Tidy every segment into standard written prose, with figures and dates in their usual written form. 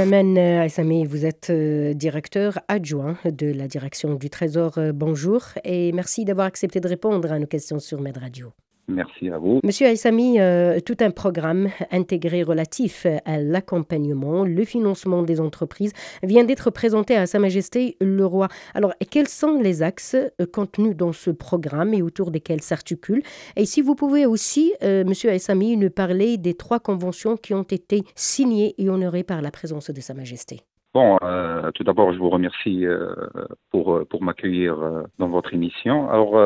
Amen Aissami, vous êtes directeur adjoint de la direction du Trésor. Bonjour et merci d'avoir accepté de répondre à nos questions sur Med Radio. Merci à vous. Monsieur Aissami, tout un programme intégré relatif à l'accompagnement, le financement des entreprises vient d'être présenté à Sa Majesté le Roi. Alors, quels sont les axes contenus dans ce programme et autour desquels s'articulent? Et si vous pouvez aussi, Monsieur Aissami, nous parler des 3 conventions qui ont été signées et honorées par la présence de Sa Majesté. Bon, tout d'abord, je vous remercie pour m'accueillir dans votre émission. Alors,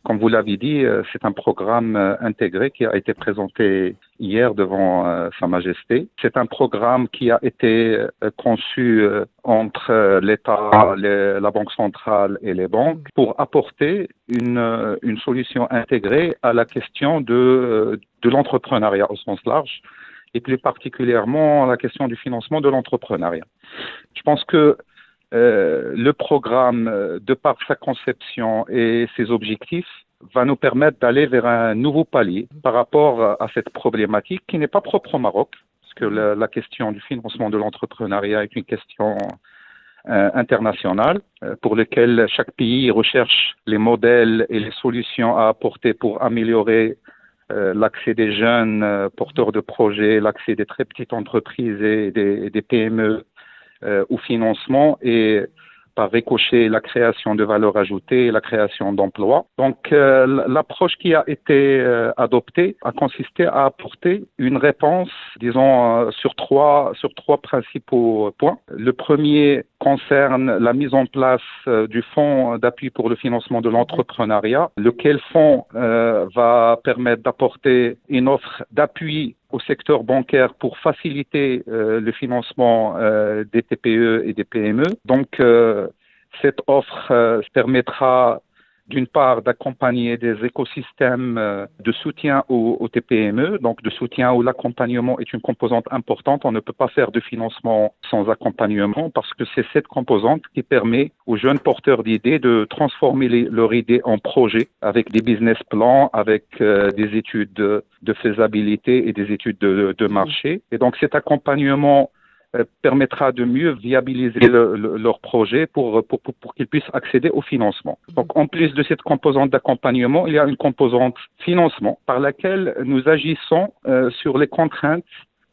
comme vous l'avez dit, c'est un programme intégré qui a été présenté hier devant Sa Majesté. C'est un programme qui a été conçu entre l'État, la Banque centrale et les banques pour apporter une solution intégrée à la question de l'entrepreneuriat au sens large, et plus particulièrement la question du financement de l'entrepreneuriat. Je pense que le programme, de par sa conception et ses objectifs, va nous permettre d'aller vers un nouveau palier par rapport à cette problématique qui n'est pas propre au Maroc, parce que la question du financement de l'entrepreneuriat est une question internationale pour laquelle chaque pays recherche les modèles et les solutions à apporter pour améliorer l'accès des jeunes porteurs de projets, l'accès des très petites entreprises et des PME au financement et par ricochet la création de valeur ajoutée et la création d'emplois. Donc l'approche qui a été adoptée a consisté à apporter une réponse, disons, sur trois principaux points. Le premier concerne la mise en place du fonds d'appui pour le financement de l'entrepreneuriat, lequel fonds va permettre d'apporter une offre d'appui au secteur bancaire pour faciliter le financement des TPE et des PME. Donc, cette offre permettra d'une part d'accompagner des écosystèmes de soutien aux TPME, donc de soutien où l'accompagnement est une composante importante. On ne peut pas faire de financement sans accompagnement parce que c'est cette composante qui permet aux jeunes porteurs d'idées de transformer leurs idées en projets avec des business plans, avec des études de faisabilité et des études de marché. Et donc cet accompagnement permettra de mieux viabiliser leur projet pour qu'ils puissent accéder au financement. Donc, en plus de cette composante d'accompagnement, il y a une composante financement par laquelle nous agissons sur les contraintes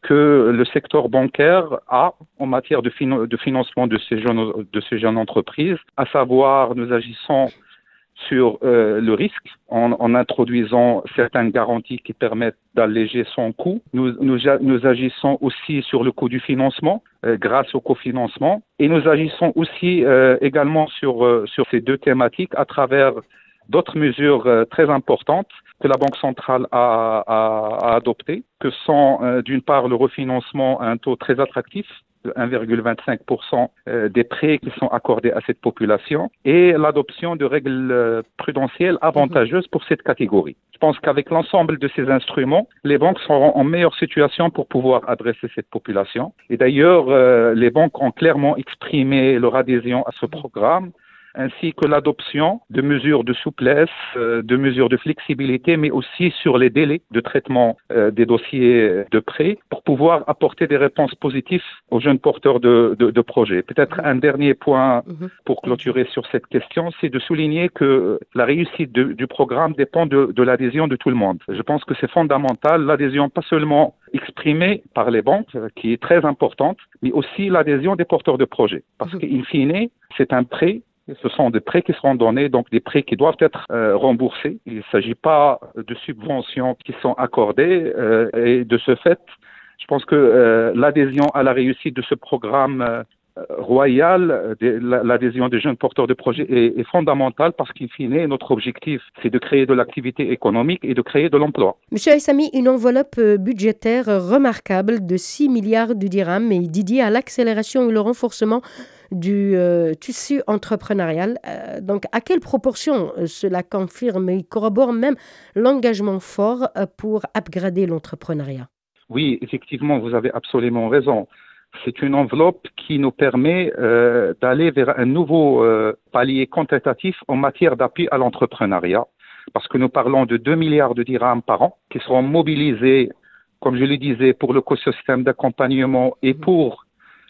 que le secteur bancaire a en matière de financement de ces jeunes entreprises, à savoir nous agissons sur le risque en introduisant certaines garanties qui permettent d'alléger son coût. Nous agissons aussi sur le coût du financement grâce au cofinancement et nous agissons aussi également sur ces 2 thématiques à travers d'autres mesures très importantes que la Banque centrale a adoptées, que sont d'une part le refinancement à un taux très attractif, 1,25% des prêts qui sont accordés à cette population et l'adoption de règles prudentielles avantageuses pour cette catégorie. Je pense qu'avec l'ensemble de ces instruments, les banques seront en meilleure situation pour pouvoir adresser cette population. Et d'ailleurs, les banques ont clairement exprimé leur adhésion à ce programme, ainsi que l'adoption de mesures de souplesse, de mesures de flexibilité, mais aussi sur les délais de traitement des dossiers de prêt pour pouvoir apporter des réponses positives aux jeunes porteurs de projets. Peut-être un dernier point pour clôturer sur cette question, c'est de souligner que la réussite du programme dépend de l'adhésion de tout le monde. Je pense que c'est fondamental, l'adhésion pas seulement exprimée par les banques, qui est très importante, mais aussi l'adhésion des porteurs de projets. Parce qu'in fine, c'est un prêt. Ce sont des prêts qui seront donnés, donc des prêts qui doivent être remboursés. Il ne s'agit pas de subventions qui sont accordées et de ce fait, je pense que l'adhésion à la réussite de ce programme royal, l'adhésion des jeunes porteurs de projets est fondamentale parce qu'in fine, notre objectif, c'est de créer de l'activité économique et de créer de l'emploi. Monsieur Aissami, une enveloppe budgétaire remarquable de 6 milliards de dirhams est dédiée à l'accélération et le renforcement du tissu entrepreneurial. Donc, à quelle proportion cela confirme et corrobore même l'engagement fort pour upgrader l'entrepreneuriat? Oui, effectivement, vous avez absolument raison. C'est une enveloppe qui nous permet d'aller vers un nouveau palier quantitatif en matière d'appui à l'entrepreneuriat, parce que nous parlons de 2 milliards de dirhams par an qui seront mobilisés, comme je le disais, pour l'écosystème d'accompagnement et pour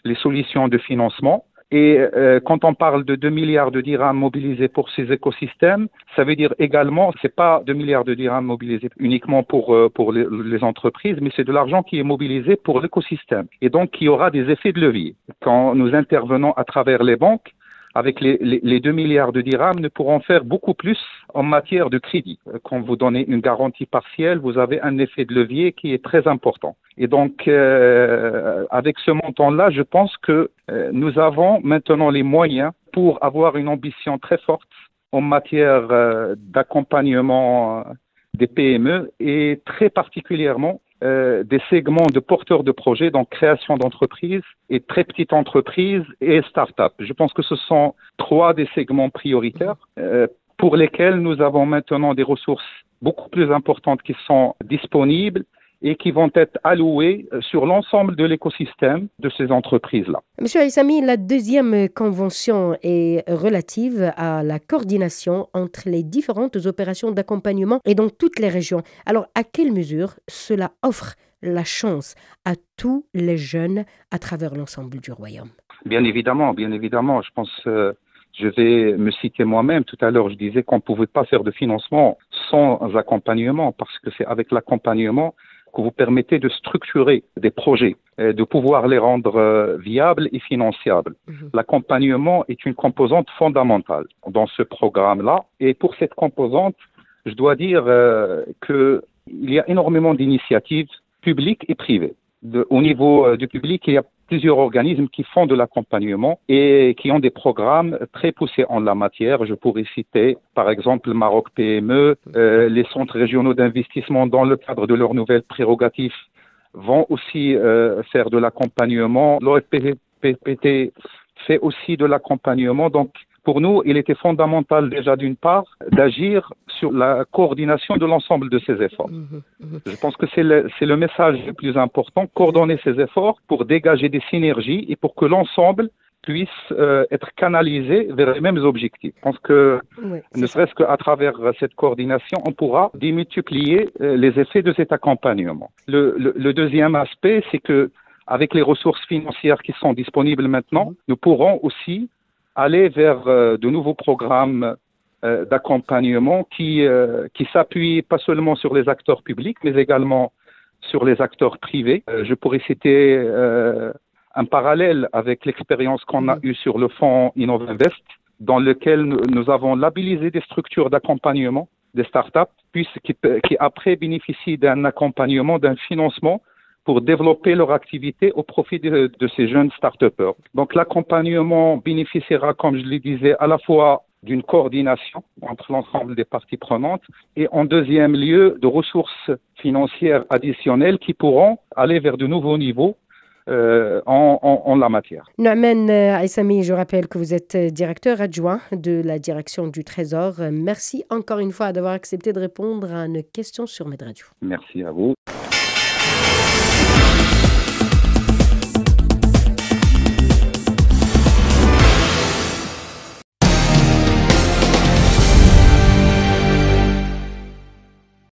les solutions de financement. Et quand on parle de 2 milliards de dirhams mobilisés pour ces écosystèmes, ça veut dire également, c'est pas 2 milliards de dirhams mobilisés uniquement pour les entreprises, mais c'est de l'argent qui est mobilisé pour l'écosystème. Et donc, il y aura des effets de levier. Quand nous intervenons à travers les banques, avec les 2 milliards de dirhams, nous pourrons faire beaucoup plus en matière de crédit. Quand vous donnez une garantie partielle, vous avez un effet de levier qui est très important. Et donc, avec ce montant-là, je pense que nous avons maintenant les moyens pour avoir une ambition très forte en matière d'accompagnement des PME et très particulièrement des segments de porteurs de projets, donc création d'entreprises et très petites entreprises et start-up. Je pense que ce sont 3 des segments prioritaires pour lesquels nous avons maintenant des ressources beaucoup plus importantes qui sont disponibles et qui vont être allouées sur l'ensemble de l'écosystème de ces entreprises-là. Monsieur Aissami, la deuxième convention est relative à la coordination entre les différentes opérations d'accompagnement et dans toutes les régions. Alors, à quelle mesure cela offre la chance à tous les jeunes à travers l'ensemble du royaume? Bien évidemment. Je pense... je vais me citer moi-même. Tout à l'heure, je disais qu'on ne pouvait pas faire de financement sans accompagnement parce que c'est avec l'accompagnement que vous permettez de structurer des projets, de pouvoir les rendre viables et finançables. L'accompagnement est une composante fondamentale dans ce programme-là. Et pour cette composante, je dois dire qu'il y a énormément d'initiatives publiques et privées. Au niveau du public, il y a plusieurs organismes qui font de l'accompagnement et qui ont des programmes très poussés en la matière. Je pourrais citer, par exemple, Maroc PME, les centres régionaux d'investissement dans le cadre de leurs nouvelles prérogatives vont aussi faire de l'accompagnement. L'OFPPT fait aussi de l'accompagnement. Donc, pour nous, il était fondamental déjà d'une part d'agir sur la coordination de l'ensemble de ces efforts. Je pense que c'est le message le plus important, coordonner ces efforts pour dégager des synergies et pour que l'ensemble puisse être canalisé vers les mêmes objectifs. Je pense que ne serait-ce qu'à travers cette coordination, on pourra démultiplier les effets de cet accompagnement. Le deuxième aspect, c'est que avec les ressources financières qui sont disponibles maintenant, nous pourrons aussi aller vers de nouveaux programmes d'accompagnement qui s'appuient pas seulement sur les acteurs publics, mais également sur les acteurs privés. Je pourrais citer un parallèle avec l'expérience qu'on a eue sur le fonds Innovinvest, dans lequel nous avons labellisé des structures d'accompagnement des startups, qui après bénéficient d'un accompagnement, d'un financement pour développer leur activité au profit de ces jeunes start-upers. Donc l'accompagnement bénéficiera, comme je le disais, à la fois d'une coordination entre l'ensemble des parties prenantes et en deuxième lieu de ressources financières additionnelles qui pourront aller vers de nouveaux niveaux en la matière. Nouman Aissami, je rappelle que vous êtes directeur adjoint de la direction du Trésor. Merci encore une fois d'avoir accepté de répondre à une question sur Med Radio. Merci à vous.